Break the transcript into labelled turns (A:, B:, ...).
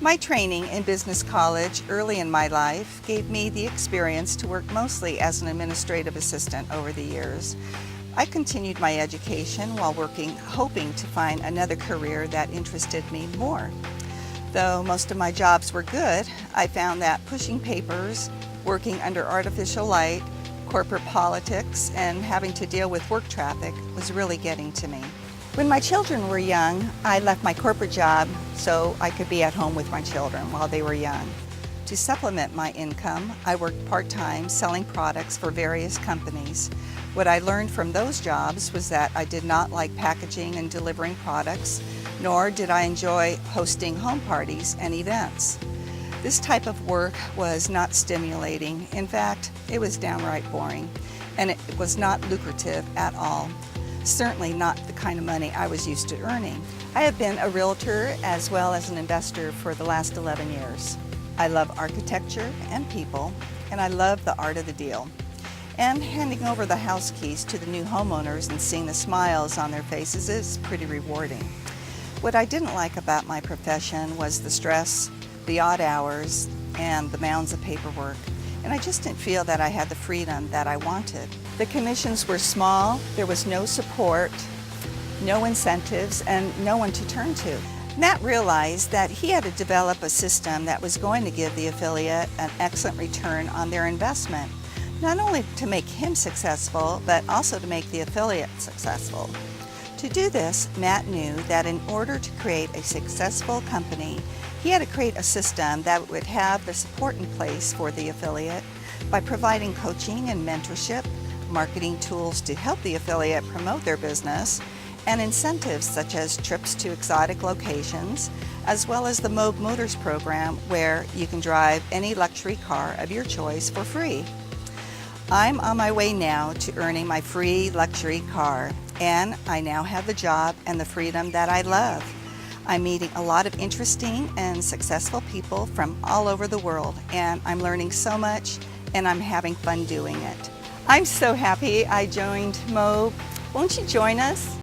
A: My training in business college early in my life gave me the experience to work mostly as an administrative assistant over the years. I continued my education while working, hoping to find another career that interested me more. Though most of my jobs were good, I found that pushing papers, working under artificial light, corporate politics, and having to deal with work traffic was really getting to me. When my children were young, I left my corporate job so I could be at home with my children while they were young. To supplement my income, I worked part-time selling products for various companies. What I learned from those jobs was that I did not like packaging and delivering products, nor did I enjoy hosting home parties and events. This type of work was not stimulating. In fact, it was downright boring, and it was not lucrative at all. Certainly not the kind of money I was used to earning. I have been a realtor as well as an investor for the last 11 years. I love architecture and people, and I love the art of the deal. And handing over the house keys to the new homeowners and seeing the smiles on their faces is pretty rewarding. What I didn't like about my profession was the stress, the odd hours, and the mounds of paperwork. And I just didn't feel that I had the freedom that I wanted. The commissions were small, there was no support, no incentives, and no one to turn to. Matt realized that he had to develop a system that was going to give the affiliate an excellent return on their investment, not only to make him successful, but also to make the affiliate successful. To do this, Matt knew that in order to create a successful company, he had to create a system that would have the support in place for the affiliate by providing coaching and mentorship, marketing tools to help the affiliate promote their business, and incentives such as trips to exotic locations, as well as the Moog Motors program where you can drive any luxury car of your choice for free. I'm on my way now to earning my free luxury car, and I now have the job and the freedom that I love. I'm meeting a lot of interesting and successful people from all over the world, and I'm learning so much, and I'm having fun doing it. I'm so happy I joined Moog. Won't you join us?